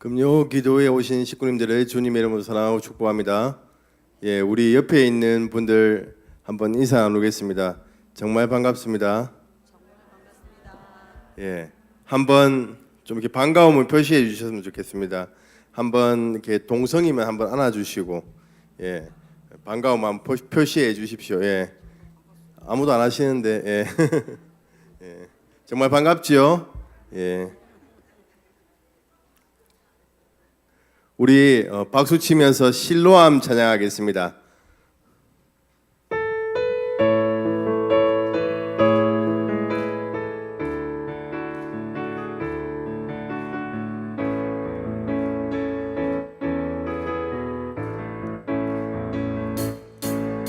금요 기도에 오신 식구님들을 주님의 이름으로 사랑하고 축복합니다. 우리 옆에 있는 분들 한번 인사 나누겠습니다. 정말 반갑습니다. 한번 좀 이렇게 반가움을 표시해 주셨으면 좋겠습니다. 한번 이렇게 동성이면 한번 안아주시고, 반가움 한번 표시해 주십시오. 아무도 안 하시는데, 정말 반갑지요? 우리 박수 치면서 실로암 찬양하겠습니다.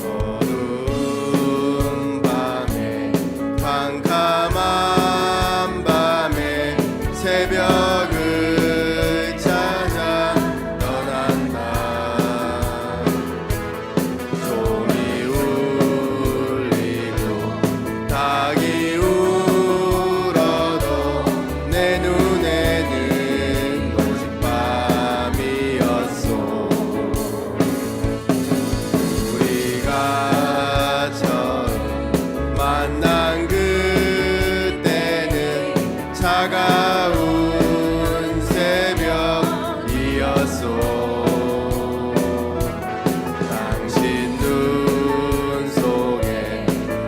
어두운 밤에 캄캄한 밤에 새벽을 만난 그때는 차가운 새벽이었소. 당신 눈 속에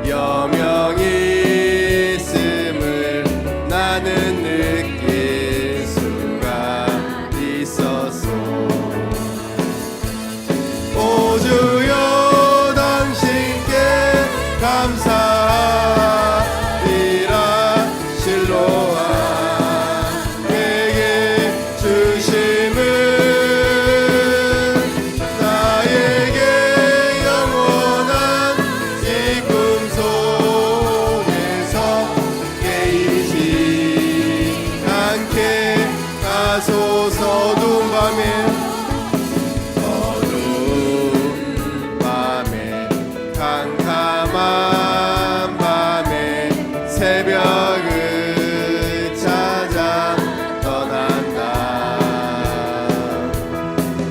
여명이 있음을 나는 느낄 수가 있었소. 오 주여 당신께 감사리라. 실로암 내게 주심은 나에게 영원한 이 꿈 속에서 깨이지 않게 하소서. 어두운 밤에 캄캄한 밤에 새벽을 찾아 떠난다.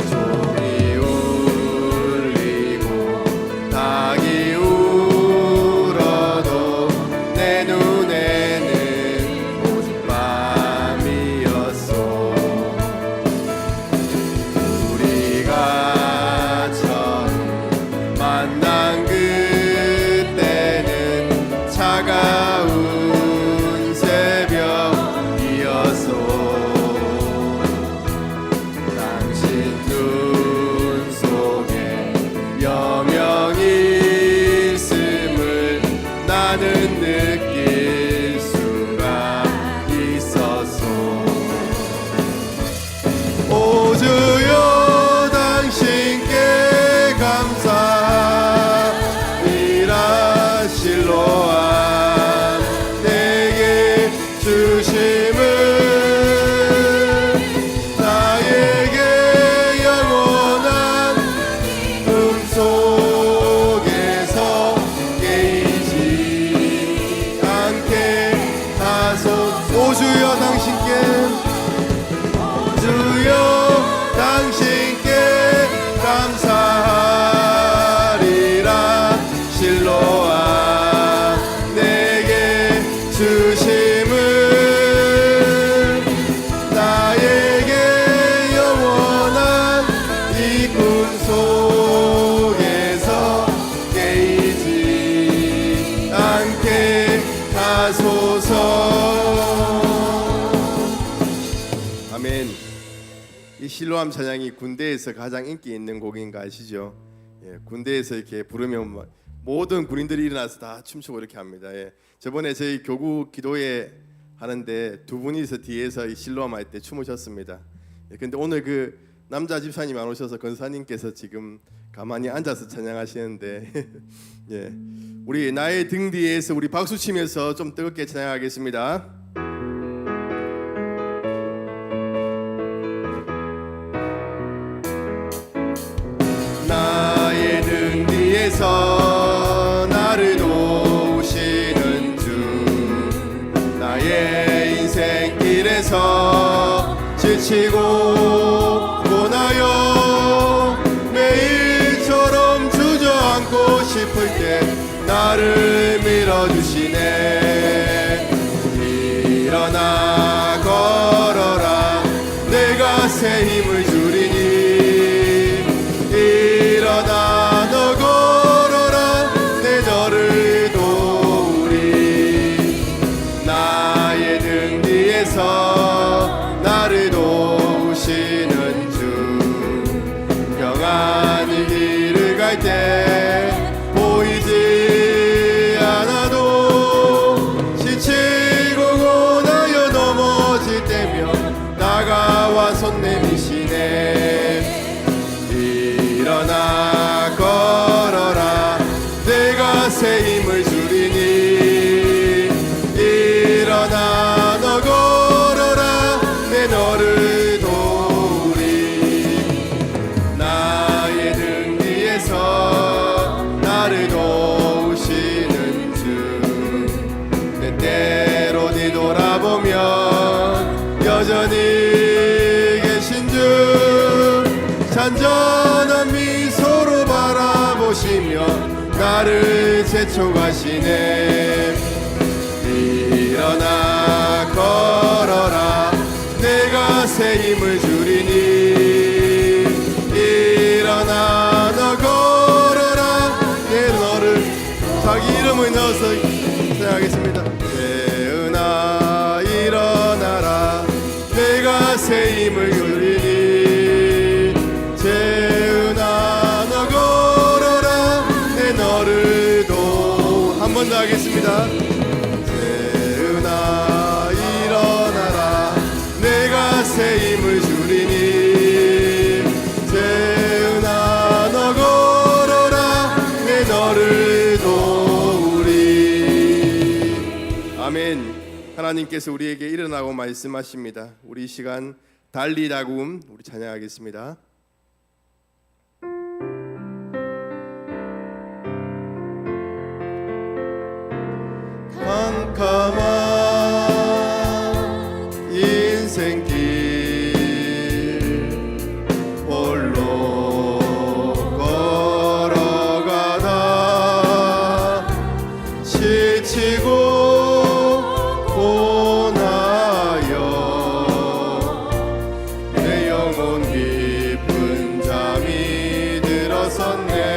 종이 울리고 닭이 울어도 내 눈에는 오직 밤이었소. 우리가 처음 만난 그때는 차가운 새벽이었소. 당신 눈 속에 여명이 있음을 나는 느낄 수가 있었소. 오 주여 당신께 감사리라. 실로암 내게 주심은 나에게 영원한 꿈 속에서 깨이지 않게 하소서. 오 주여 당신께 주여 당신께 감사리라. 실로암 내게 주심은 나에게 영원한 이 꿈 속에서 깨이지 않게 하소서. 아멘. 이 실로암 찬양이 군대에서 가장 인기 있는 곡인 거 아시죠? 군대에서 이렇게 부르면 모든 군인들이 일어나서 다 춤추고 이렇게 합니다. 저번에 저희 교구 기도회 하는데 두 분이서 뒤에서 이 실로암 할 때 춤으셨습니다. 근데 오늘 그 남자 집사님 안 오셔서 권사님께서 지금 가만히 앉아서 찬양하시는데 우리 나의 등 뒤에서 우리 박수 치면서 좀 뜨겁게 찬양하겠습니다. 나의 등 뒤에서 나를 도우시는 주, 나의 인생길에서 지치고 싶을 때 나를 밀어주시네. 일어나 걸어라 내가 새 힘을 주리니. 일어나 너 걸어라 내 너를 도우리. 나의 등 뒤에서 나를 도우시는 주. 평안히 길을 갈 때 보이지 않아도 지치고 고나여 넘어질 때면 다가와 손 내미시네. 일어나 걸어라 내가 새 힘을 주리니. 일어나 너 걸어라 내 너를 도우리. 나의 등 뒤에서 나를 도우시는 주. 때때로 뒤돌아보면 여전히 계신 주. 잔잔한 미소로 바라보시며 나를 재촉하시네. 일어나 걸어라 내가 새 힘을 주리니. 일어나 너 걸어라 내 너를. 자기 이름을 넣어서 시작하겠습니다. 재은아 일어나라 내가 새 힘을 주리니. 재은아 너 걸어라 내 너를 도. 한 번 더 하겠습니다. 재은아 일어나라 내가 새 힘을 주리니. 재은아 너 걸어라 내 너를 도우리. 아멘. 하나님께서 우리에게 일어나고 말씀하십니다. 우리 이 시간 달리다굼 우리 찬양하겠습니다. 캄캄한 인생길 홀로 걸어가다 지치고 고나여 내 영혼 깊은 잠이 들어섰네.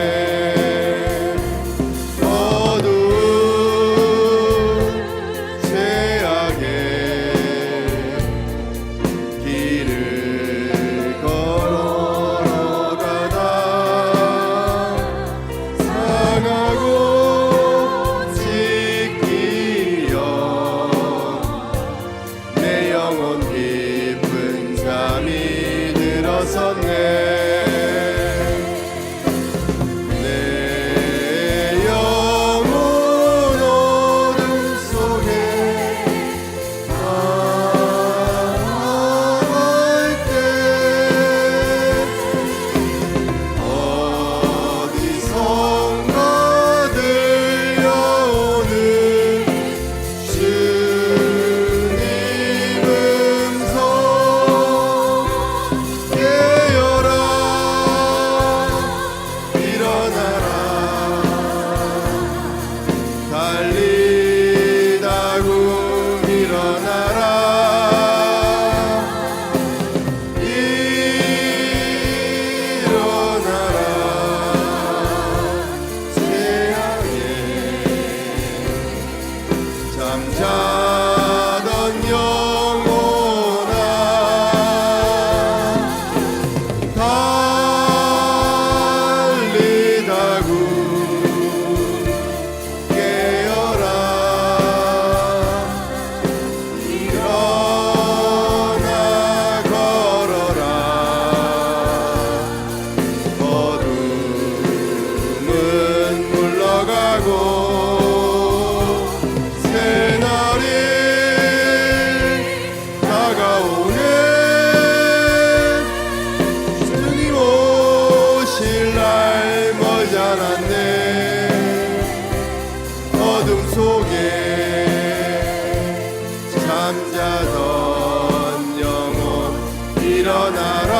일어나라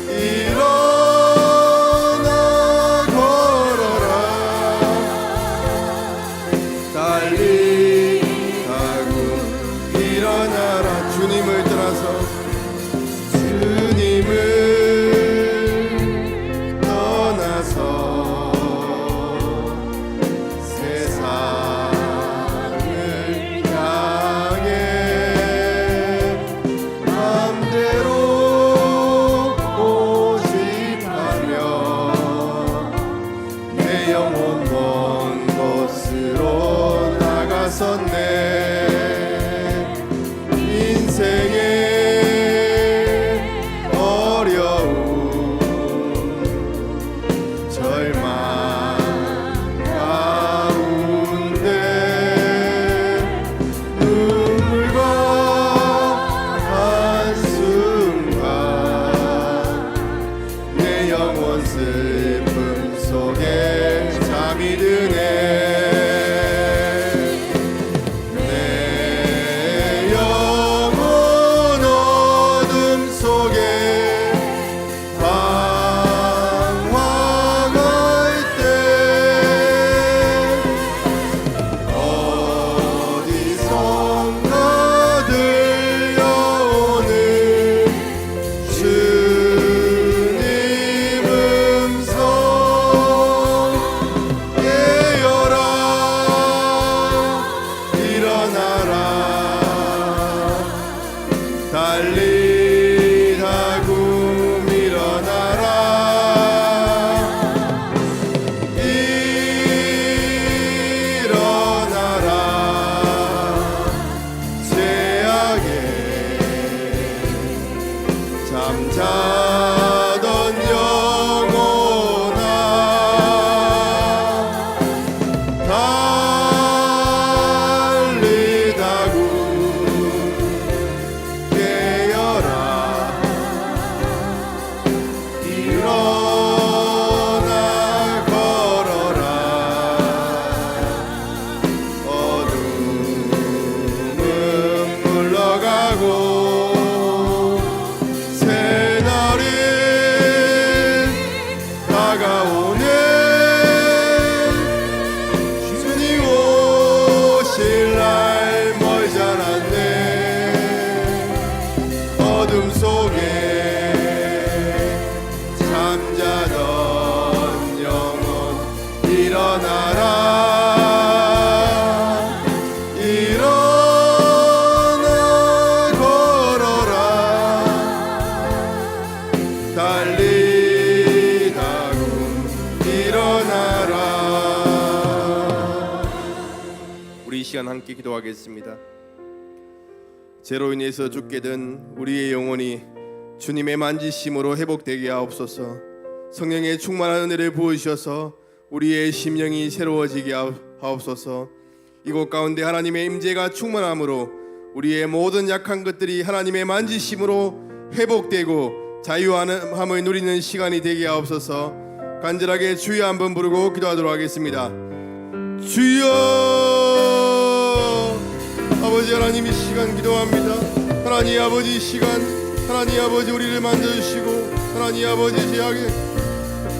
일어나 일어나라 일어나 걸어라 달리다군 일어나라. 우리 이 시간 함께 기도하겠습니다. 죄로 인해서 죽게 된 우리의 영혼이 주님의 만지심으로 회복되게 하옵소서. 성령의 충만한 은혜를 부으셔서 우리의 심령이 새로워지게 하옵소서. 이곳 가운데 하나님의 임재가 충만함으로 우리의 모든 약한 것들이 하나님의 만지심으로 회복되고 자유함을 누리는 시간이 되게 하옵소서. 간절하게 주여 한번 부르고 기도하도록 하겠습니다. 주여. 아버지 하나님, 이 시간 기도합니다. 하나님 아버지, 이 시간 하나님 아버지 우리를 만져주시고 하나님 아버지 제약에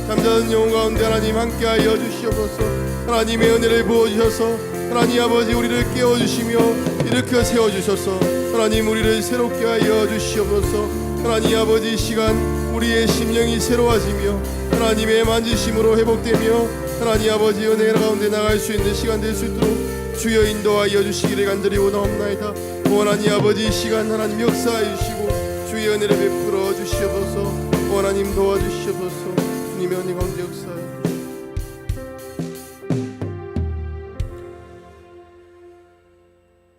잠자는 영혼 가운데 하나님 함께하여 주시옵소서. 하나님의 은혜를 부어주셔서 하나님 아버지 우리를 깨워주시며 일으켜 세워주셔서 하나님 우리를 새롭게 하여 주시옵소서. 하나님 아버지, 이 시간 우리의 심령이 새로워지며 하나님의 만지심으로 회복되며 하나님 아버지 은혜 가운데 나갈 수 있는 시간 될 수 있도록 주여 인도하여 주시기를 간절히 원하옵나이다. 하나님 아버지, 이 시간 하나님 역사하여 주시고 주의 은혜를 베풀어 주시옵소서. 하나님 도와주시옵소서. 주님의 은혜 가운데 역사하여.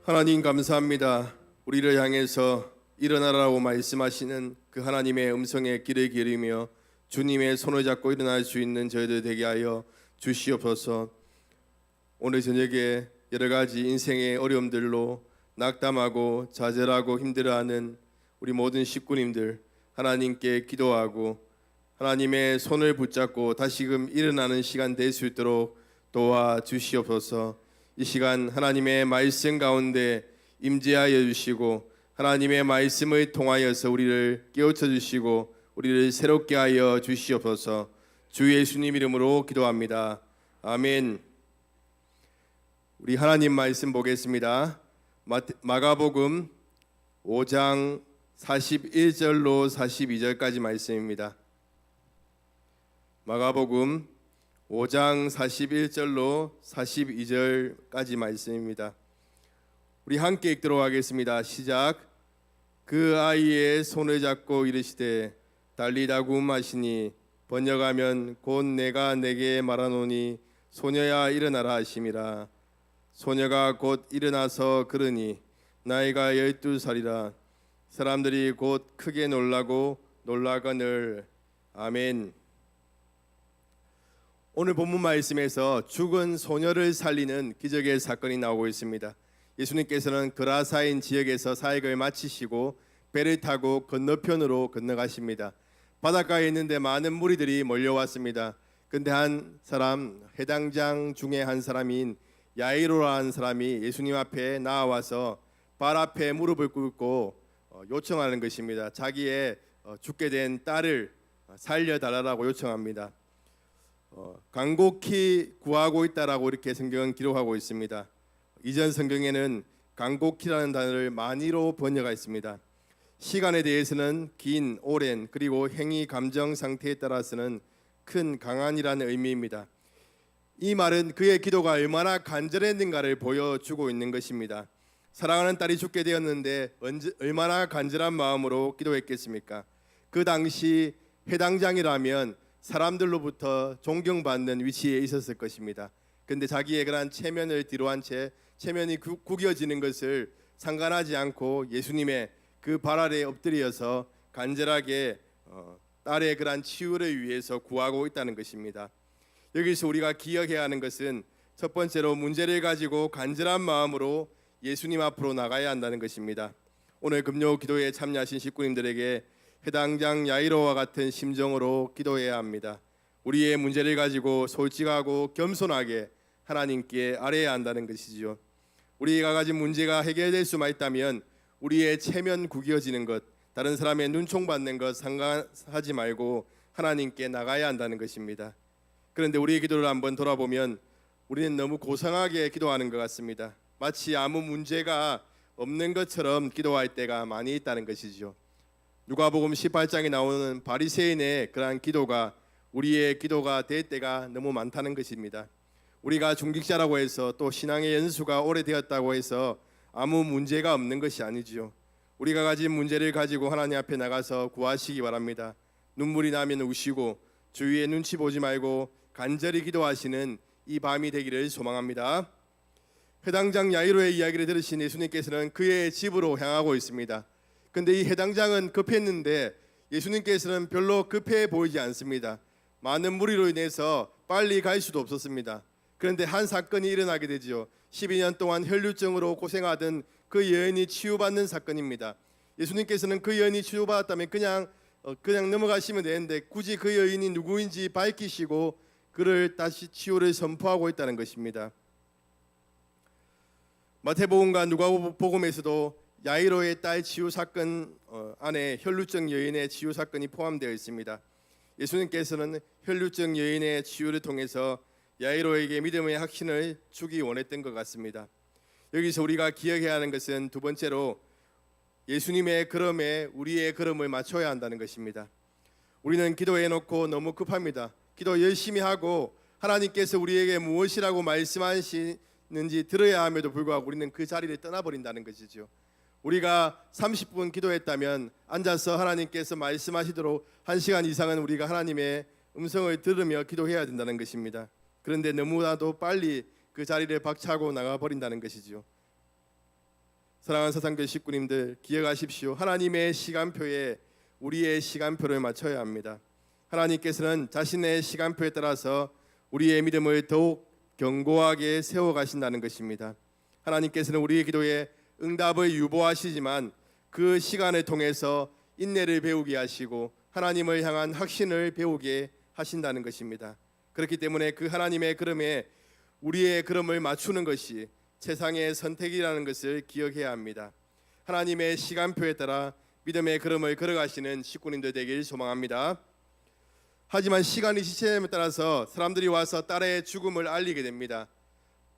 하나님 감사합니다. 우리를 향해서 일어나라고 말씀하시는 그 하나님의 음성에 귀를 기울이며 주님의 손을 잡고 일어날 수 있는 저희들 되게 하여 주시옵소서. 오늘 저녁에 여러 가지 인생의 어려움들로 낙담하고 좌절하고 힘들어하는 우리 모든 식구님들 하나님께 기도하고 하나님의 손을 붙잡고 다시금 일어나는 시간 될 수 있도록 도와주시옵소서. 이 시간 하나님의 말씀 가운데 임재하여 주시고 하나님의 말씀을 통하여서 우리를 깨우쳐 주시고 우리를 새롭게 하여 주시옵소서. 주 예수님 이름으로 기도합니다. 아멘. 우리 하나님 말씀 보겠습니다. 마가복음 5장 41절로 42절까지 말씀입니다. 마가복음 5장 41절로 42절까지 말씀입니다. 우리 함께 읽도록 하겠습니다. 시작. 그 아이의 손을 잡고 이르시되 달리다굼 하시니 번역하면 곧 내가 내게 말하노니 소녀야 일어나라 하심이라. 소녀가 곧 일어나서 걸으니 나이가 12살이라. 사람들이 곧 크게 놀라고 놀라거늘. 아멘. 오늘 본문 말씀에서 죽은 소녀를 살리는 기적의 사건이 나오고 있습니다. 예수님께서는 그라사인 지역에서 사역을 마치시고 배를 타고 건너편으로 건너가십니다. 바닷가에 있는데 많은 무리들이 몰려왔습니다. 근데 한 사람, 해당장 중에 한 사람인 야이로라는 사람이 예수님 앞에 나와서 발 앞에 무릎을 꿇고 요청하는 것입니다. 자기의 죽게 된 딸을 살려달라고 요청합니다. 간곡히 구하고 있다라고 이렇게 성경은 기록하고 있습니다. 이전 성경에는 간곡히라는 단어를 많이로 번역했습니다. 시간에 대해서는 긴, 오랜, 그리고 행위, 감정 상태에 따라서는 큰, 강한이라는 의미입니다. 이 말은 그의 기도가 얼마나 간절했는가를 보여주고 있는 것입니다. 사랑하는 딸이 죽게 되었는데 얼마나 간절한 마음으로 기도했겠습니까? 그 당시 해당장이라면 사람들로부터 존경받는 위치에 있었을 것입니다. 그런데 자기의 그런 체면을 뒤로 한 채 체면이 구겨지는 것을 상관하지 않고 예수님의 그 발 아래에 엎드려서 간절하게 딸의 그런 치유를 위해서 구하고 있다는 것입니다. 여기서 우리가 기억해야 하는 것은 첫 번째로 문제를 가지고 간절한 마음으로 예수님 앞으로 나가야 한다는 것입니다. 오늘 금요 기도에 참여하신 식구님들에게 해당장 야이로와 같은 심정으로 기도해야 합니다. 우리의 문제를 가지고 솔직하고 겸손하게 하나님께 아뢰야 한다는 것이지요. 우리가 가진 문제가 해결될 수만 있다면 우리의 체면 구겨지는 것, 다른 사람의 눈총 받는 것 상관하지 말고 하나님께 나가야 한다는 것입니다. 그런데 우리의 기도를 한번 돌아보면 우리는 너무 고상하게 기도하는 것 같습니다. 마치 아무 문제가 없는 것처럼 기도할 때가 많이 있다는 것이죠. 누가복음 18장에 나오는 바리새인의 그러한 기도가 우리의 기도가 될 때가 너무 많다는 것입니다. 우리가 중직자라고 해서 또 신앙의 연수가 오래되었다고 해서 아무 문제가 없는 것이 아니지요. 우리가 가진 문제를 가지고 하나님 앞에 나가서 구하시기 바랍니다. 눈물이 나면 우시고 주위에 눈치 보지 말고 간절히 기도하시는 이 밤이 되기를 소망합니다. 해당장 야이로의 이야기를 들으신 예수님께서는 그의 집으로 향하고 있습니다. 그런데 이 해당장은 급했는데 예수님께서는 별로 급해 보이지 않습니다. 많은 무리로 인해서 빨리 갈 수도 없었습니다. 그런데 한 사건이 일어나게 되지요. 12년 동안 혈류증으로 고생하던 그 여인이 치유받는 사건입니다. 예수님께서는 그 여인이 치유받았다면 그냥 넘어가시면 되는데 굳이 그 여인이 누구인지 밝히시고 그를 다시 치유를 선포하고 있다는 것입니다. 마태복음과 누가복음에서도 야이로의 딸 치유 사건 안에 혈류증 여인의 치유 사건이 포함되어 있습니다. 예수님께서는 혈류증 여인의 치유를 통해서 야이로에게 믿음의 확신을 주기 원했던 것 같습니다. 여기서 우리가 기억해야 하는 것은 두 번째로 예수님의 걸음에 우리의 걸음을 맞춰야 한다는 것입니다. 우리는 기도해 놓고 너무 급합니다. 기도 열심히 하고 하나님께서 우리에게 무엇이라고 말씀하시는지 들어야 함에도 불구하고 우리는 그 자리를 떠나버린다는 것이죠. 우리가 30분 기도했다면 앉아서 하나님께서 말씀하시도록 1시간 이상은 우리가 하나님의 음성을 들으며 기도해야 된다는 것입니다. 그런데 너무나도 빨리 그 자리를 박차고 나가버린다는 것이죠. 사랑하는 사상교회 식구님들 기억하십시오. 하나님의 시간표에 우리의 시간표를 맞춰야 합니다. 하나님께서는 자신의 시간표에 따라서 우리의 믿음을 더욱 견고하게 세워가신다는 것입니다. 하나님께서는 우리의 기도에 응답을 유보하시지만 그 시간을 통해서 인내를 배우게 하시고 하나님을 향한 확신을 배우게 하신다는 것입니다. 그렇기 때문에 그 하나님의 걸음에 우리의 걸음을 맞추는 것이 세상의 선택이라는 것을 기억해야 합니다. 하나님의 시간표에 따라 믿음의 걸음을 걸어가시는 식구님들 되길 소망합니다. 하지만 시간이 지체됨에 따라서 사람들이 와서 딸의 죽음을 알리게 됩니다.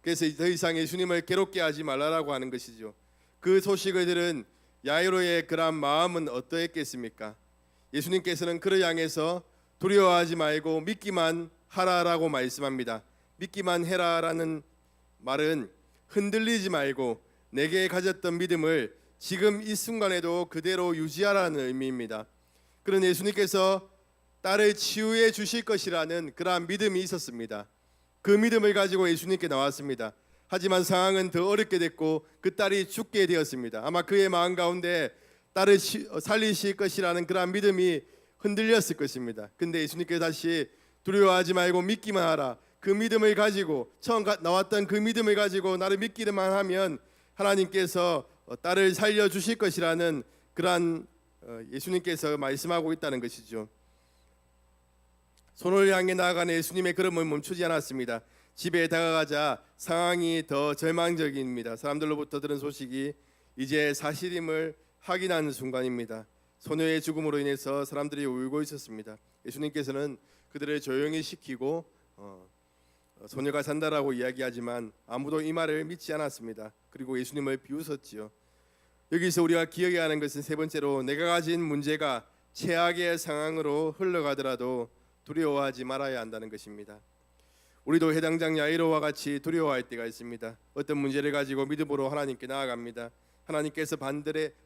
그래서 더 이상 예수님을 괴롭게 하지 말라고 하는 것이죠. 그 소식을 들은 야이로의 그런 마음은 어떠했겠습니까? 예수님께서는 그를 향해서 두려워하지 말고 믿기만 하라라고 말씀합니다. 믿기만 해라라는 말은 흔들리지 말고 내게 가졌던 믿음을 지금 이 순간에도 그대로 유지하라는 의미입니다. 그런 예수님께서 딸을 치유해 주실 것이라는 그러한 믿음이 있었습니다. 그 믿음을 가지고 예수님께 나왔습니다. 하지만 상황은 더 어렵게 됐고 그 딸이 죽게 되었습니다. 아마 그의 마음 가운데 딸을 살리실 것이라는 그러한 믿음이 흔들렸을 것입니다. 근데 예수님께서 다시 두려워하지 말고 믿기만 하라. 그 믿음을 가지고 처음 나왔던 그 믿음을 가지고 나를 믿기만 하면 하나님께서 딸을 살려주실 것이라는 그러한 예수님께서 말씀하고 있다는 것이죠. 손을 향해 나아가는 예수님의 걸음을 멈추지 않았습니다. 집에 다가가자 상황이 더 절망적입니다. 사람들로부터 들은 소식이 이제 사실임을 확인하는 순간입니다. 소녀의 죽음으로 인해서 사람들이 울고 있었습니다. 예수님께서는 그들을 조용히 시키고 소녀가 산다라고 이야기하지만 아무도 이 말을 믿지 않았습니다. 그리고 예수님을 비웃었지요. 여기서 우리가 기억해야 하는 것은 세 번째로 내가 가진 문제가 최악의 상황으로 흘러가더라도 두려워하지 말아야 한다는 것입니다. 우리도 해당장 야이로와 같이 두려워할 때가 있습니다. 어떤 문제를 가지고 믿음으로 하나님께 나아갑니다. 하나님께서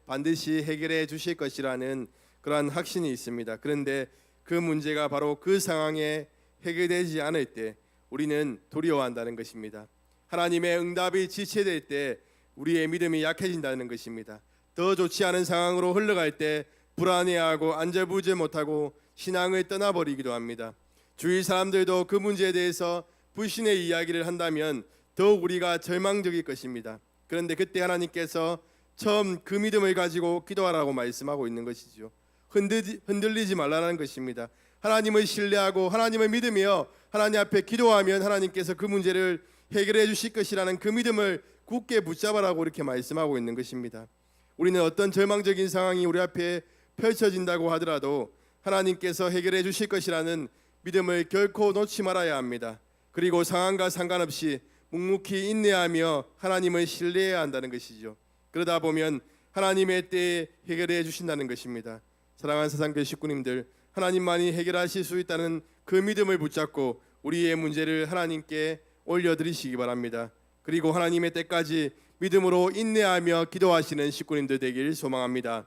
반드시 해결해 주실 것이라는 그러한 확신이 있습니다. 그런데 그 문제가 바로 그 상황에 해결되지 않을 때 우리는 두려워한다는 것입니다. 하나님의 응답이 지체될 때 우리의 믿음이 약해진다는 것입니다. 더 좋지 않은 상황으로 흘러갈 때 불안해하고 안절부절 못하고 신앙을 떠나버리기도 합니다. 주위 사람들도 그 문제에 대해서 불신의 이야기를 한다면 더욱 우리가 절망적일 것입니다. 그런데 그때 하나님께서 처음 그 믿음을 가지고 기도하라고 말씀하고 있는 것이죠. 흔들리지 말라는 것입니다. 하나님을 신뢰하고 하나님을 믿으며 하나님 앞에 기도하면 하나님께서 그 문제를 해결해 주실 것이라는 그 믿음을 굳게 붙잡아라고 이렇게 말씀하고 있는 것입니다. 우리는 어떤 절망적인 상황이 우리 앞에 펼쳐진다고 하더라도 하나님께서 해결해 주실 것이라는 믿음을 결코 놓지 말아야 합니다. 그리고 상황과 상관없이 묵묵히 인내하며 하나님을 신뢰해야 한다는 것이죠. 그러다 보면 하나님의 때에 해결해 주신다는 것입니다. 사랑하는 사상교회 식구님들, 하나님만이 해결하실 수 있다는 그 믿음을 붙잡고 우리의 문제를 하나님께 올려드리시기 바랍니다. 그리고 하나님의 때까지 믿음으로 인내하며 기도하시는 식구님들 되길 소망합니다.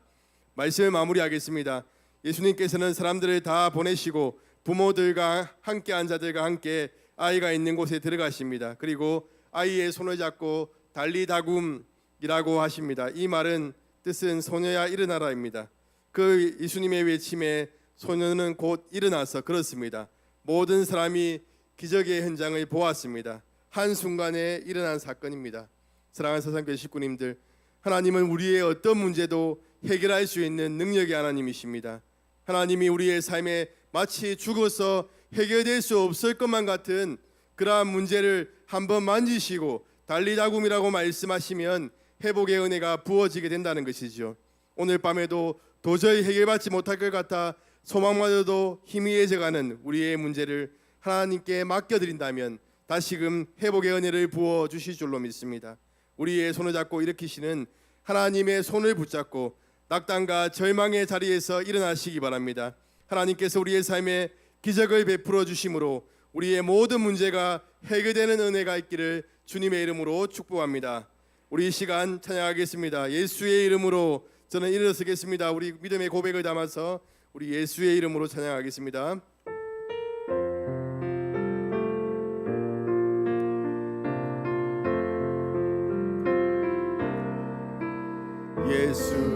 말씀을 마무리하겠습니다. 예수님께서는 사람들을 다 보내시고 부모들과 함께 한 자들과 함께 아이가 있는 곳에 들어가십니다. 그리고 아이의 손을 잡고 달리다굼이라고 하십니다. 이 말은 뜻은 소녀야 일어나라입니다. 그 예수님의 외침에 소녀는 곧 일어나서 걸었습니다. 모든 사람이 기적의 현장을 보았습니다. 한순간에 일어난 사건입니다. 사랑하는 사상교회 식구님들, 하나님은 우리의 어떤 문제도 해결할 수 있는 능력의 하나님이십니다. 하나님이 우리의 삶에 마치 죽어서 해결될 수 없을 것만 같은 그러한 문제를 한번 만지시고 달리다굼이라고 말씀하시면 회복의 은혜가 부어지게 된다는 것이죠. 오늘 밤에도 도저히 해결받지 못할 것 같아 소망마저도 희미해져가는 우리의 문제를 하나님께 맡겨드린다면 다시금 회복의 은혜를 부어주실 줄로 믿습니다. 우리의 손을 잡고 일으키시는 하나님의 손을 붙잡고 낙담과 절망의 자리에서 일어나시기 바랍니다. 하나님께서 우리의 삶에 기적을 베풀어 주심으로 우리의 모든 문제가 해결되는 은혜가 있기를 주님의 이름으로 축복합니다. 우리 이 시간 찬양하겠습니다. 예수의 이름으로 저는 일어서겠습니다. 우리 믿음의 고백을 담아서 우리 예수의 이름으로 찬양하겠습니다.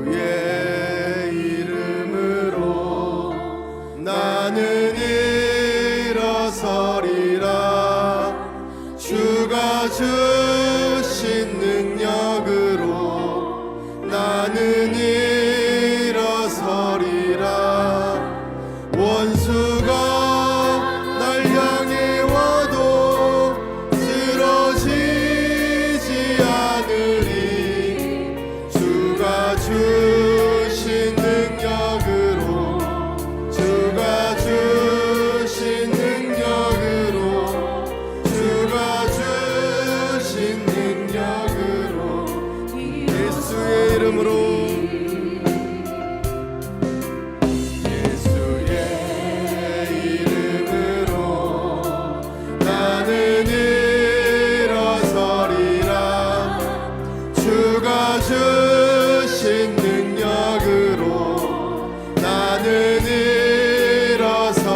예수의 이름으로 나는 일어서리라. 주가 주신 능력으로 나는 일어서리라. 원수가 날 향해 와도 쓰러지지 않으리. 주가 주신 능력으로 주가 주신 능력으로 주가 주신 능력으로 예수의 이름으로 나는 일어서리라. 주가 주신 능력으로 나는 일어서리라.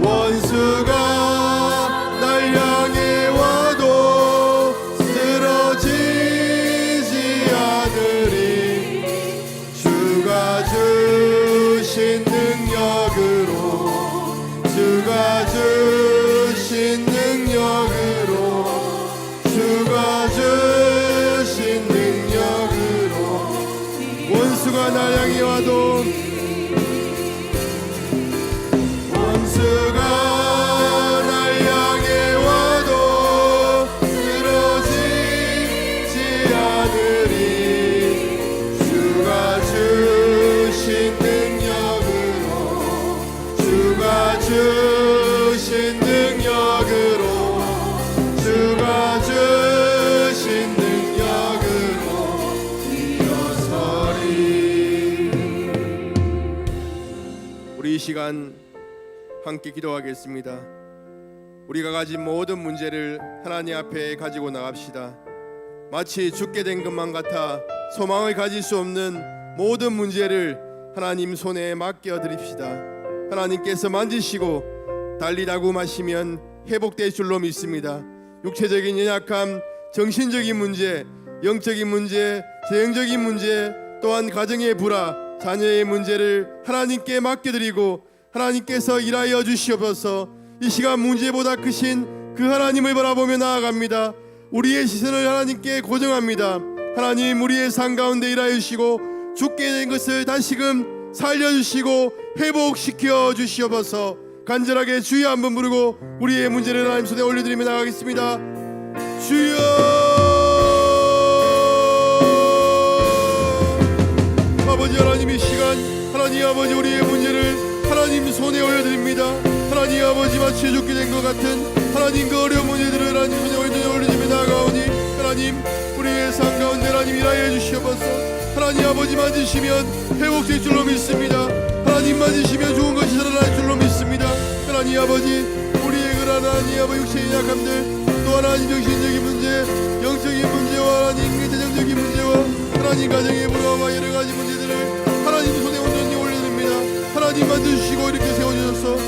원수가 날 향해 와도 쓰러지지 않으리. 주가 주신 능력으로 주가 주신 능력으로 주가 주신 능력으로 원수가 날 향해 와도 원수가 날 향해 와도 쓰러지지 않으리. 주가 주신 능력으로 주가 주신 능력으로 주가 주신 능력으로 일어서리. 우리 이 시간 함께 기도하겠습니다. 우리가 가진 모든 문제를 하나님 앞에 가지고 나갑시다. 마치 죽게 된 것만 같아 소망을 가질 수 없는 모든 문제를 하나님 손에 맡겨드립시다. 하나님께서 만지시고 달리다굼 하시면 회복될 줄로 믿습니다. 육체적인 연약함, 정신적인 문제, 영적인 문제, 재정적인 문제, 또한 가정의 불화, 자녀의 문제를 하나님께 맡겨드리고 하나님께서 일하여 주시옵소서. 이 시간 문제보다 크신 그 하나님을 바라보며 나아갑니다. 우리의 시선을 하나님께 고정합니다. 하나님, 우리의 삶 가운데 일하여 주시고 죽게 된 것을 다시금 살려주시고 회복시켜 주시옵소서. 간절하게 주여 한번 부르고 우리의 문제를 하나님 손에 올려드리며 나가겠습니다. 주여. 아버지 하나님, 이 시간 하나님 아버지 우리의 문제를 하나님 손에 올려드립니다. 하나님 아버지 마치 죽게 된 것 같은 하나님 그 어려운 문제들을 하나님 손에 올려드리며 나아가오니 하나님 우리의 삶 가운데 하나님 일하여 주시옵소서. 하나님 아버지 만지시면 회복될 줄로 믿습니다. 하나님 하나님 맞으시면 좋은 것이 살아날 줄로 믿습니다. 하나님 아버지, 우리의 그 하나님 아버지 육체의 약함들, 또 하나님 정신적인 문제, 영적인 문제와 하나님 재정적인 문제와 하나님 가정의 불화와 여러 가지 문제들을 하나님 손에 온전히 올려드립니다. 하나님 만져주시고 이렇게 세워주셔서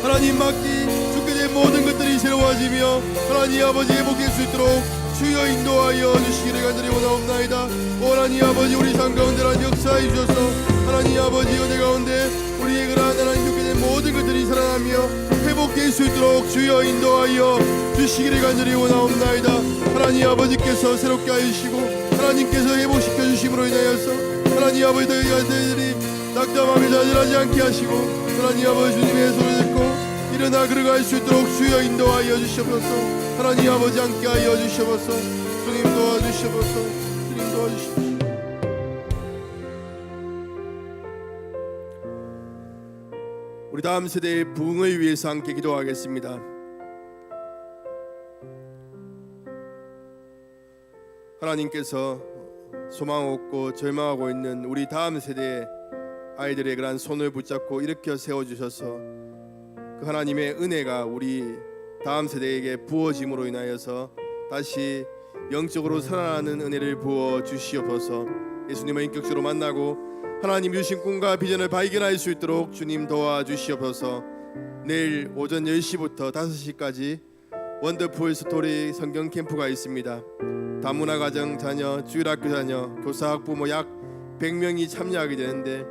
하나님 맡기 죽게 된 모든 것들이 새로워지며 하나님 아버지 회복될 수 있도록 주여 인도하여 주시기를 간절히 원하옵나이다. 하나님 아버지, 우리 삶 가운데 하나님 역사해 주셔서 하나님 아버지 은혜 가운데 우리의 그러한 하나님 죽게 된 모든 것들이 살아나며 회복될 수 있도록 주여 인도하여 주시기를 간절히 원하옵나이다. 하나님 아버지께서 새롭게 하시고 하나님께서 회복시켜 주심으로 인하여서 하나님 아버지 너희 아들들이 낙담하며 좌절하지 않게 하시고 하나님 아버지 주님의 손을 잡고 일어나 걸어갈 수 있도록 주여 인도하여 주시옵소서. 하나님 아버지 함께하여 주시옵소서. 주님 도와주시옵소서. 주님 도와주시옵소서. 우리 다음 세대의 부흥을 위해서 함께 기도하겠습니다. 하나님께서 소망 없고 절망하고 있는 우리 다음 세대의 아이들의 그런 손을 붙잡고 일으켜 세워주셔서 그 하나님의 은혜가 우리 다음 세대에게 부어짐으로 인하여서 다시 영적으로 살아나는 은혜를 부어 주시옵소서. 예수님을 인격적으로 만나고 하나님 주신 꿈과 비전을 발견할 수 있도록 주님 도와주시옵소서. 내일 오전 10시부터 5시까지 원더풀 스토리 성경 캠프가 있습니다. 다문화 가정 자녀, 주일학교 자녀, 교사 학부모 약 100명이 참여하게 되는데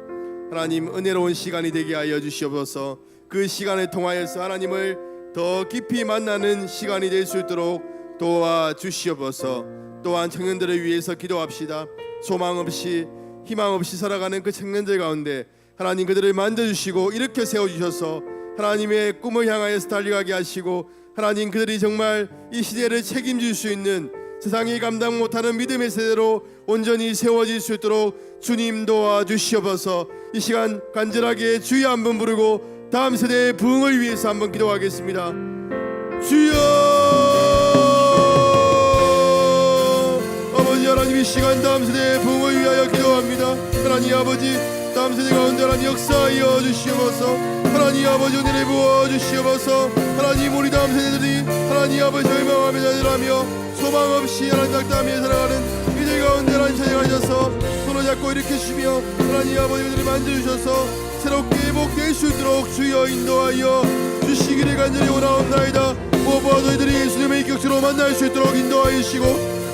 하나님 은혜로운 시간이 되게 하여 주시옵소서. 그 시간을 통하여서 하나님을 더 깊이 만나는 시간이 될 수 있도록 도와주시옵소서. 또한 청년들을 위해서 기도합시다. 소망 없이 희망 없이 살아가는 그 청년들 가운데 하나님 그들을 만져주시고 일으켜 세워주셔서 하나님의 꿈을 향하여서 달려가게 하시고 하나님 그들이 정말 이 시대를 책임질 수 있는 세상이 감당 못하는 믿음의 세대로 온전히 세워질 수 있도록 주님 도와주시옵소서. 이 시간 간절하게 주여 한번 부르고 다음 세대의 부흥을 위해서 한번 기도하겠습니다. 주여, 아버지 하나님 이 시간 다음 세대의 부흥을 위하여 기도합니다. 하나님 아버지 다음 세대 가운데 하나님 역사하여 주시옵소서. 하나님 아버지 은혜를 부어 주시옵소서. 하나님 우리 다음 세대들이 하나님 아버지 절망하며 좌절하며 소망 없이 하나님 낙담하며 살아가는 이들 가운데 하나님 찾아가셔서 손을 잡고 일으키시며 하나님 아버지 그들을 만져주셔서 새롭게 회복될 수 있도록 주여 인도하여 주시기를 간절히 원하옵나이다. 무엇보다도 이들이 예수님의 인격체로 만날 수 있도록 인도하여 주시고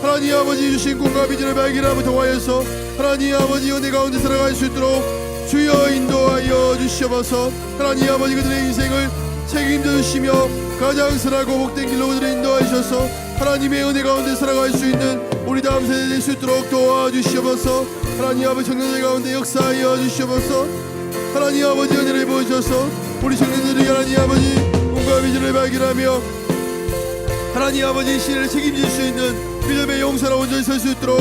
하나님 아버지 주신 꿈과 비전을 발견함을 통하여서 하나님 아버지 은혜 가운데 살아갈 수 있도록 주여 인도하여 주시옵소서. 하나님 아버지 그들의 인생을 책임져 주시며 가장 선하고 복된 길로 그들을 인도하여 주셔서 하나님의 은혜 가운데 살아갈 수 있는 우리 다음 세대 될 수 있도록 도와주시옵소서. 하나님 아버지 청년들 가운데 역사하여 주시옵소서. 하나님 아버지 은혜를 보여주셔서 우리 청년들이 하나님 아버지 꿈과 비전을 발견하며 하나님 아버지 시대를 책임질 수 있는 믿음의 용사로 온전히 설 수 있도록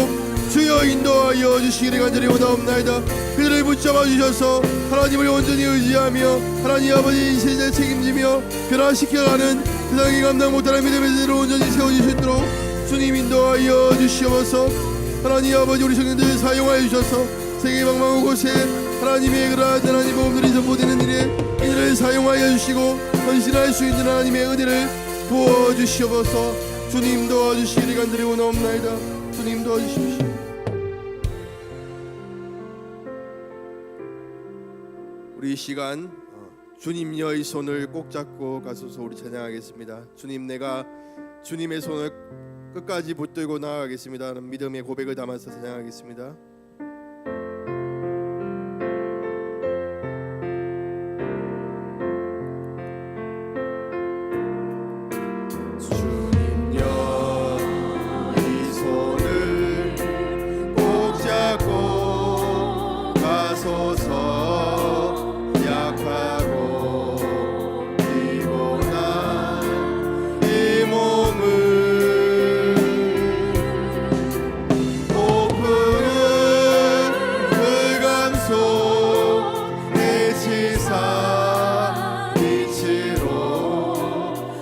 주여 인도하여 주시기를 간절히 원하옵나이다. 그들을 붙잡아 주셔서 하나님을 온전히 의지하며 하나님 아버지 이 세대를 책임지며 변화시켜가는 세상이 감당 못하는 믿음의 세대로 온전히 세워질 수 있도록 주님 인도하여 주시옵소서. 하나님 아버지 우리 청년들을 사용하여 주셔서 세계 방방 곳에 하나님의 그러한 하나님 복음들이 전보되는 일에 이들을 사용하여 주시고 헌신할 수 있는 하나님의 은혜를 부어주시옵소서. 주님 도와주시기를 간절히 원하옵나이다. 주님 도와주십시오. 우리 이 시간 주님여의 손을 꼭 잡고 가소서. 우리 찬양하겠습니다. 주님 내가 주님의 손을 끝까지 붙들고 나아가겠습니다. 믿음의 고백을 담아서 찬양하겠습니다.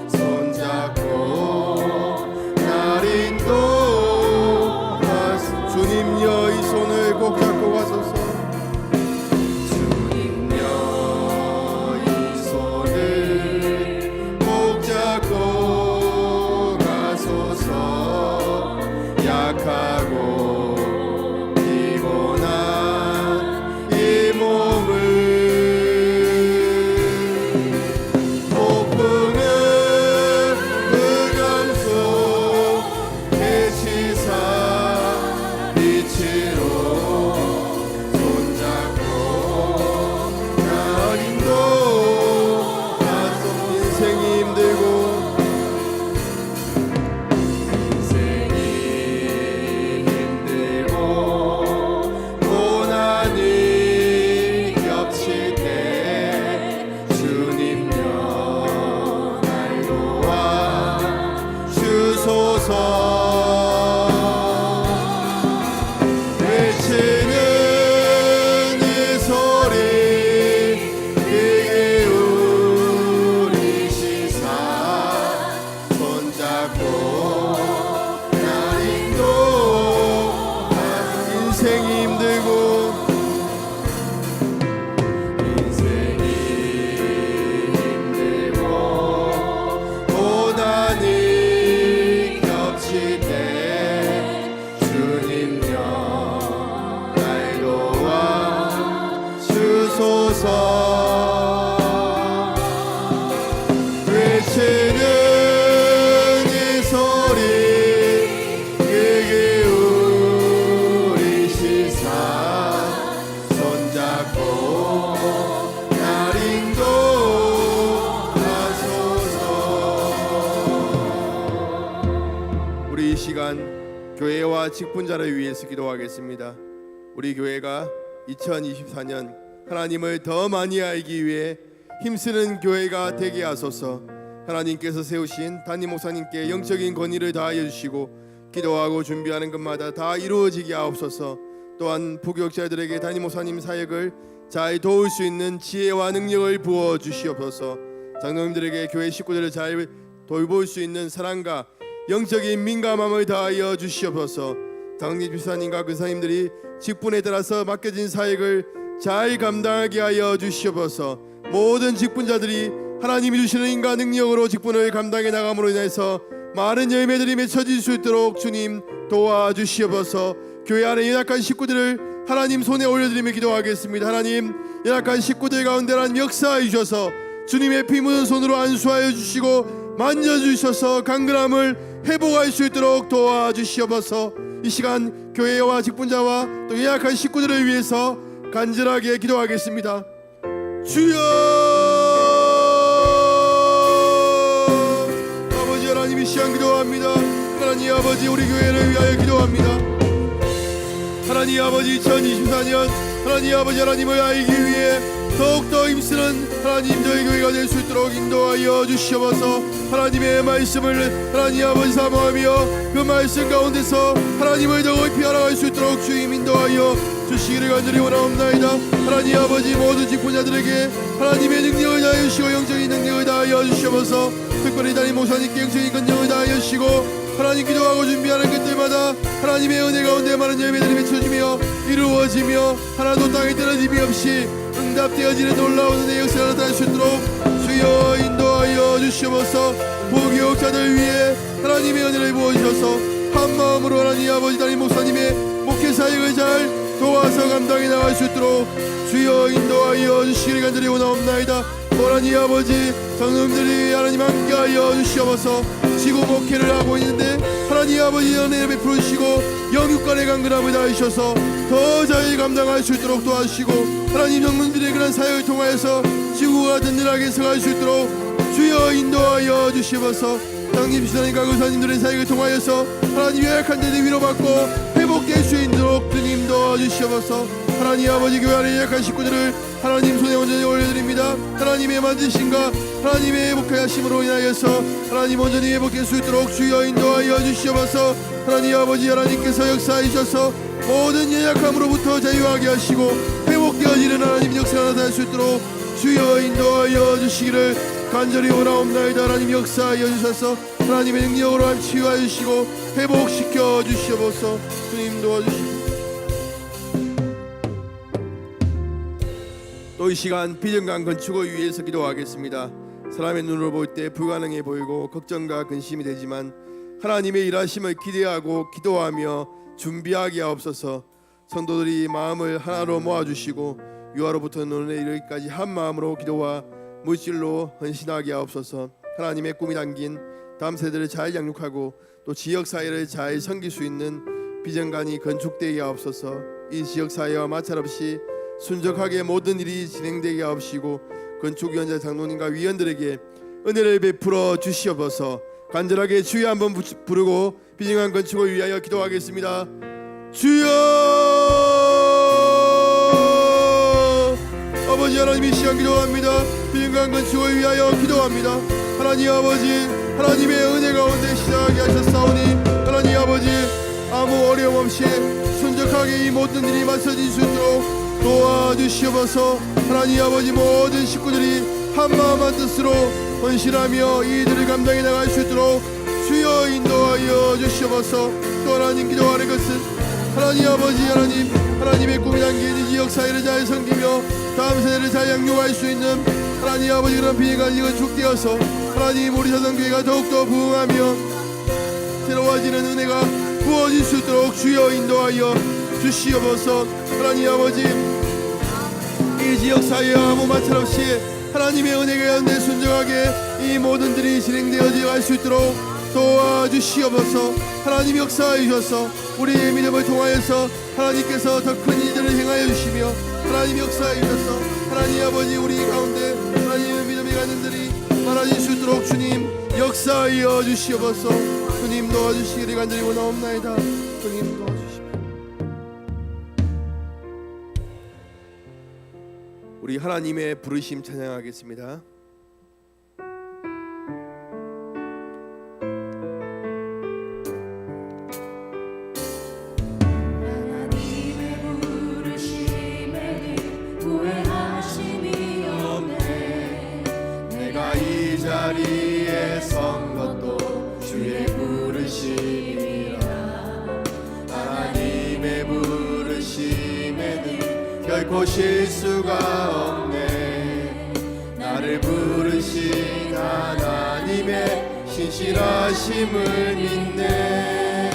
손잡고 외치는 이 소리 그게 우리 시사 손잡고 날 인도하 인생이 힘들고 고난이 겹칠 때 주님여 날 도와 주소서 외치는 이 소리 그게 우리 시사 손잡고 날 인도하소서. 우리 이 시간 교회와 직분자를 위해서 기도하겠습니다. 우리 교회가 2024년 하나님을 더 많이 알기 위해 힘쓰는 교회가 되게 하소서. 하나님께서 세우신 담임 목사님께 영적인 권위를 다하여 주시고 기도하고 준비하는 것마다 다 이루어지게 하옵소서. 또한 부교육자들에게 담임 목사님 사역을 잘 도울 수 있는 지혜와 능력을 부어 주시옵소서. 장로님들에게 교회 식구들을 잘 돌볼 수 있는 사랑과 영적인 민감함을 다하여 주시옵소서. 장로님 집사님과 근사님들이 직분에 따라서 맡겨진 사역을 잘 감당하게 하여 주시옵소서. 모든 직분자들이 하나님이 주시는 인과 능력으로 직분을 감당해 나감으로 인해서 많은 열매들이 맺혀질 수 있도록 주님 도와주시옵소서. 교회 안에 연약한 식구들을 하나님 손에 올려드리며 기도하겠습니다. 하나님 연약한 식구들 가운데 하나님 역사해 주셔서 주님의 피 묻은 손으로 안수하여 주시고 만져주셔서 강건함을 회복할 수 있도록 도와주시옵소서. 이 시간 교회와 직분자와 또 연약한 식구들을 위해서 간절하게 기도하겠습니다. 주여 아버지 하나님 이 시간 기도합니다. 하나님 아버지 우리 교회를 위하여 기도합니다. 하나님 아버지 2024년 하나님 아버지 하나님을 알기 위해 더욱더 힘쓰는 하나님 저희 교회가 될 수 있도록 인도하여 주시옵소서. 하나님의 말씀을 하나님 아버지 사모하며 그 말씀 가운데서 하나님을 더 높이 알아갈 수 있도록 주님 인도하여 주시기를 간절히 원하옵나이다. 하나님 아버지 모든 직분자들에게 하나님의 능력을 다하여 주시고 영적인 능력을 다하여 주시옵소서. 특별히 담임 목사님께 영적인 권능을 다하여 주시고 하나님 기도하고 준비하는 것들마다 하나님의 은혜 가운데 많은 열매들이 맺혀지며 이루어지며 하나도 땅에 떨어짐이 없이 응답되어지는 놀라운 은혜의 역사가 나타날 수 있도록 주여 인도하여 주시옵소서. 부교육자들 위해 하나님의 은혜를 부어주셔서 한마음으로 하나님 아버지 담임 목사님의 목회 사역을 잘 도와서 감당해 나갈 수 있도록 주여 인도하여 주시기를 간절히 원하옵나이다. 하나님 아버지 장로님들이 하나님 함께하여 주시옵소서. 지구 목회를 하고 있는데 하나님 아버지 은혜를 베풀어 주시고 영육간의 강건함을 다하셔서 더 잘 감당할 수 있도록 도와주시고 하나님 영문들의 그런 사역을 통하여서 지구가 든든하게 서갈 수 있도록 주여 인도하여 주시옵소서. 당님 지사님과 의사님들의 사역을 통하여서 하나님 연약한 데를 위로받고 회복될 수 있도록 주님 도와주시옵소서. 하나님 아버지 교회 안에 연약한 식구들을 하나님 손에 온전히 올려드립니다. 하나님의 만지심과 하나님의 회복하심으로 인하여서 하나님 온전히 회복될 수 있도록 주여 인도하여 주시옵소서. 하나님 아버지 하나님께서 역사하셔서 모든 연약함으로부터 자유하게 하시고 회복되어지는 하나님 역사가 나타날 수 있도록 주여 인도하여 주시기를 간절히 원하옵나이다. 하나님 역사하여 주셔서 하나님의 능력으로 치유하여 주시고 회복시켜 주시옵소서. 주님 도와주시고 또 이 시간 비전강 건축을 위해서 기도하겠습니다. 사람의 눈으로 볼 때 불가능해 보이고 걱정과 근심이 되지만 하나님의 일하심을 기대하고 기도하며 준비하게 하옵소서. 성도들이 마음을 하나로 모아주시고 유아로부터 노년에 이르기까지 한 마음으로 기도와 물질로 헌신하게 하옵소서. 하나님의 꿈이 담긴 다음 세대를 잘 양육하고 또 지역사회를 잘 섬길 수 있는 비전관이 건축되게 하옵소서. 이 지역사회와 마찰없이 순적하게 모든 일이 진행되게 하옵시고 건축위원자 장로님과 위원들에게 은혜를 베풀어 주시옵소서. 간절하게 주여 한번 부르고 비전관 건축을 위하여 기도하겠습니다. 주여 아버지 하나님 이 시간 기도합니다. 비전관 건축을 위하여 기도합니다. 하나님 아버지, 하나님의 은혜 가운데 시작하게 하셨사오니 하나님 아버지, 아무 어려움 없이 순적하게 이 모든 일이 맞춰질 수 있도록 도와주시옵소서. 하나님 아버지, 모든 식구들이 한마음한 뜻으로 헌신하며 이 일들을 감당해 나갈 수 있도록 주여 인도하여 주시옵소서. 또 하나님, 기도하는 것은 하나님 아버지, 하나님의 꿈이 담긴 이 지역 사회를 잘 섬기며 다음 세대를 잘 양육할 수 있는 하나님 아버지, 그런 비행가 이거 축되어서 하나님 우리 사상교회가 더욱더 부흥하며 새로워지는 은혜가 부어질 수 있도록 주여 인도하여 주시옵소서. 하나님 아버지, 이 지역 사회에 아무 마찰 없이 하나님의 은혜 가운데 순종하게 이 모든 일이 진행되어져 갈 수 있도록 도와주시옵소서. 하나님 역사하여 주셔서 우리의 믿음을 통하여서 하나님께서 더 큰 일들을 행하여 주시며 하나님 역사하여 주셔서 하나님 아버지, 우리 가운데 하나님의 믿음이 가는 들이 많아질 수 있도록 주님 역사하여 주시옵소서. 주님 도와주시기를 간절히 원하옵나이다. 주님 도와주시옵소서. 우리 하나님의 부르심 찬양하겠습니다. 자리에 선 것도 주의 부르심이라. 하나님의 부르심에는 결코 실수가 없네. 나를 부르신 하나님의 신실하심을 믿네.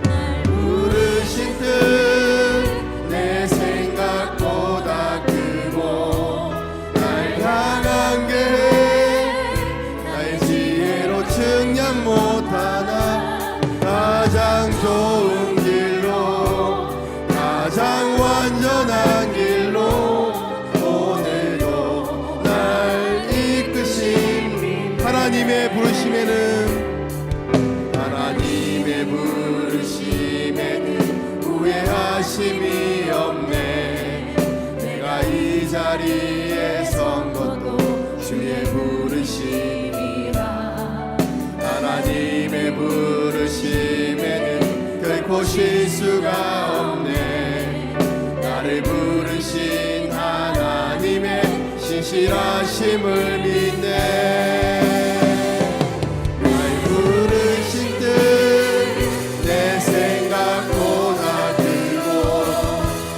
날 부르신 뜻 내 생각보다 크고 날 향한 계획 나의 지혜로 측량 못하나 가장 좋은 길로 가장 완전한 길로 오늘도 날 이끄신 하나님의 부르심에는 후회하심이 없네. 내가 이 자리에 선 것도 주의 부르심이라. 하나님의 부르심에는 결코 실수가 없네. 나를 부르신 하나님의 신실하심을 믿네. 날 부르신 뜻 내 생각보다 크고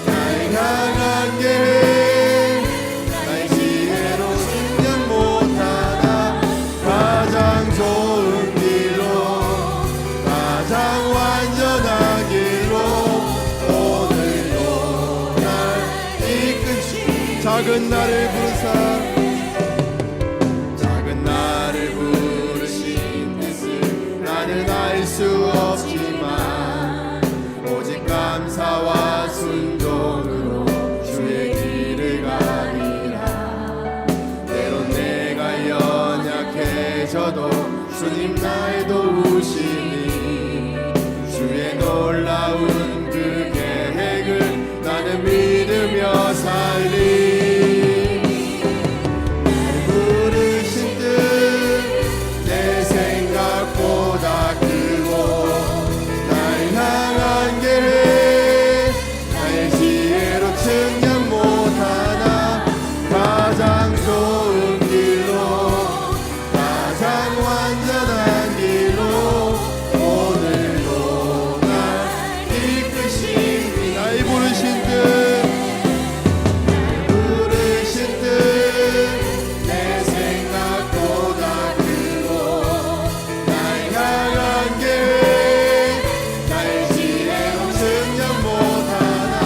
날 향한 계획 나의 지혜로 측량 못하나 가장 좋은 길로 가장 완전한 길로 오늘도 날 이끄시. 작은 나를 부르사 작은 나를 부르신 뜻을 나는 알 수 없지만 오직 감사와 순종으로 주의 길을 가리라. 때론 내가 연약해져도 주님 날 도우시니 주의 놀라운 그 계획을 나는 믿으며 살리. 부르신 뜻 내 생각보다 크고 날 향한 계획 나의 지혜로 측량 못하나 가장 좋은 길로 가장 완전한 길로 오늘도 날 이끄시니. 나의 부르신 뜻 내 생각보다 크고 날 향한 계획 나의 지혜로 측량 못하나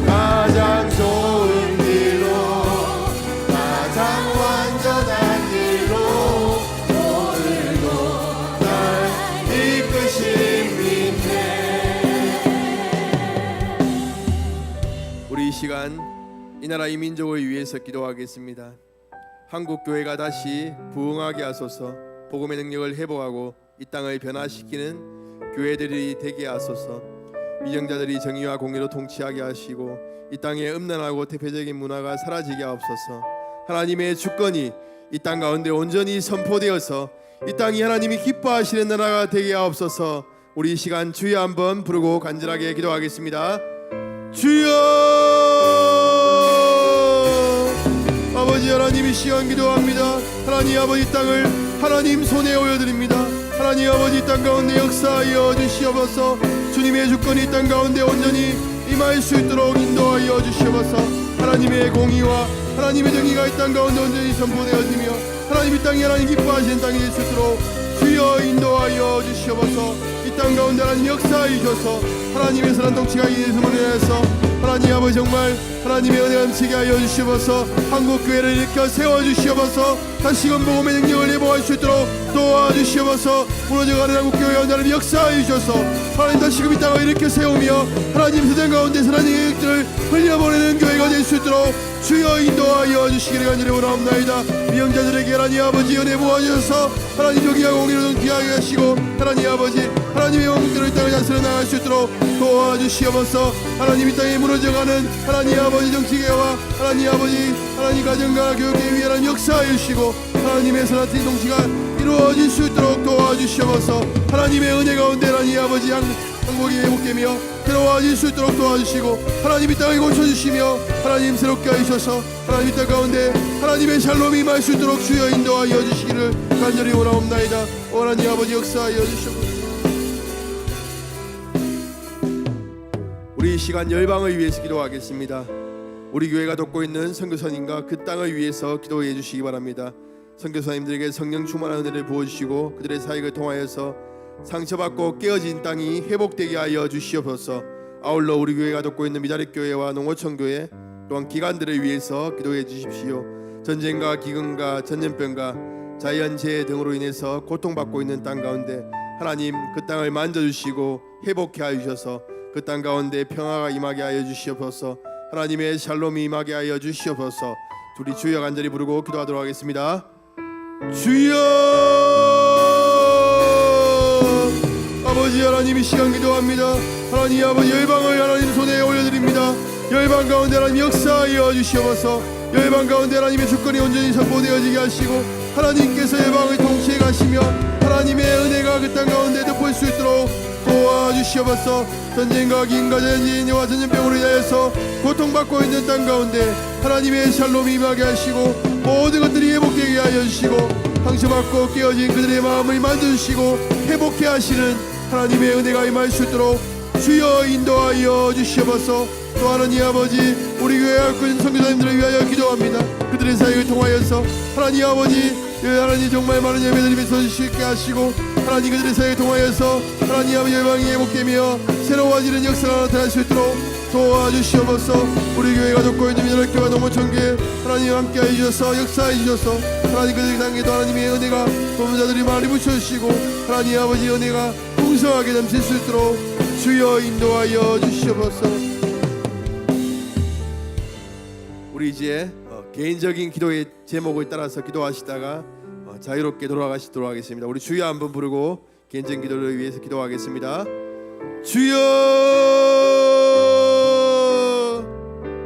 가장 좋은 길로 가장 완전한 길로 오늘도 날 이끄신 믿네. 우리 이 시간 이 나라 이 민족을 위해서 기도하겠습니다. 한국 교회가 다시 부흥하게 하소서. 복음의 능력을 회복하고 이 땅을 변화시키는 교회들이 되게 하소서. 미정자들이 정의와 공의로 통치하게 하시고 이 땅에 음란하고 대표적인 문화가 사라지게 하옵소서. 하나님의 주권이 이 땅 가운데 온전히 선포되어서 이 땅이 하나님이 기뻐하시는 나라가 되게 하옵소서. 우리 이 시간 주여 한번 부르고 간절하게 기도하겠습니다. 주여! 아버지 하나님, 이 시간 기도합니다. 하나님 아버지, 이 땅을 하나님 손에 올려드립니다. 하나님 아버지, 이 땅 가운데 역사하여 주시옵소서. 주님의 주권이 이 땅 가운데 온전히 임할 수 있도록 인도하여 주시옵소서. 하나님의 공의와 하나님의 정의가 이 땅 가운데 온전히 선포되어지며 하나님 이 땅이 하나님 기뻐하시는 땅이 될 수 있도록 주여 인도하여 주시옵소서. 이 땅 가운데 하나님 역사해 주셔서 하나님의 선한 통치가 이루어짐으로 인해서 하나님 아버지 정말 하나님의 은혜가 넘치게 하여 주시옵소서. 한국교회를 일으켜 세워주시옵소서. 다시금 복음의 능력을 예보할 수 있도록 도와주시옵소서. 무너져가는 한국교회가 하나님 역사해 주셔서 하나님 다시금 이 땅을 일으켜 세우며 하나님 세상 가운데 선한 영역들을 흘려보내는 교회가 될 수 있도록 주여 인도하여 주시기를 간절히 원하옵나이다. 미영자들에게 하나님 아버지 은혜 부어주셔서 하나님 여기하고 오기를 귀하게 하시고 하나님 아버지 하나님의 영웅대로 이 땅을 다스려 나갈 수 있도록 도와주시옵소서. 하나님 이 땅에 무너져가는 하나님 아버지 정치계와 하나님 아버지 하나님 가정과 교육에 위해 하나님 역사해 주시고 하나님의 선한 통치가 이루어질 수 있도록 도와주시옵소서. 하나님의 은혜 가운데 하나님 아버지 한국이 회복되며 들어와질 수 있도록 도와주시고 하나님 이 땅을 고쳐주시며 하나님 새롭게 하셔서 하나님 이 땅 가운데 하나님의 샬롬이 임할 수 있도록 주여 인도하여 주시기를 간절히 원하옵나이다. 하나님 아버지 역사하여 주시옵소서. 우리 이 시간 열방을 위해서 기도하겠습니다. 우리 교회가 돕고 있는 선교사님과 그 땅을 위해서 기도해 주시기 바랍니다. 선교사님들에게 성령 충만한 은혜를 부어주시고 그들의 사역을 통하여서 상처받고 깨어진 땅이 회복되게 하여 주시옵소서. 아울러 우리 교회가 돕고 있는 미자립교회와 농어촌교회 또한 기관들을 위해서 기도해 주십시오. 전쟁과 기근과 전염병과 자연재해 등으로 인해서 고통받고 있는 땅 가운데 하나님 그 땅을 만져주시고 회복해 하여 주셔서 그 땅 가운데 평화가 임하게 하여 주시옵소서. 하나님의 샬롬이 임하게 하여 주시옵소서. 둘이 주여 간절히 부르고 기도하도록 하겠습니다. 주여! 아버지 하나님 이 시간 기도합니다. 하나님 아버지 열방을 하나님 손에 올려드립니다. 열방 가운데 하나님 역사하여 주시옵소서. 열방 가운데 하나님의 주권이 온전히 선포되어지게 하시고 하나님께서 열방을 통치해 가시며 하나님의 은혜가 그 땅 가운데 덮을 수 있도록 도와주시옵소서. 전쟁과 기근과 자연재해와 전염병으로 인하여서 고통받고 있는 땅 가운데 하나님의 샬롬이 임하게 하시고 모든 것들이 회복되게 하여 주시고 상처받고 깨어진 그들의 마음을 만져주시고 회복해 하시는 하나님의 은혜가 임할 수 있도록 주여 인도하여 주시옵소서. 또 하나님 아버지 우리 교회 할군 선교사님들을 위하여 기도합니다. 그들의 사역을 통하여서 하나님 아버지 하나님 정말 많은 예배드림에 서주시게 하시고 하나님 그들의 사역을 통하여서 하나님 아버지 열방이 회복되며 새로워지는 역사가 나타날 수 있도록 도와주시옵소서. 우리 교회가 돕고 있는 미자립교회와 농어촌교회 하나님 함께해 주셔서 역사해 주셔서 하나님 그들의 당에도 하나님의 은혜가 도전자들이 많이 붙여주시고 하나님 아버지 은혜가 풍성하게 넘칠 수 있도록 주여 인도하여 주시옵소서. 우리 이제 개인적인 기도의 제목을 따라서 기도하시다가 자유롭게 돌아가시도록 하겠습니다. 우리 주여 한번 부르고 개인적인 기도를 위해서 기도하겠습니다. 주여!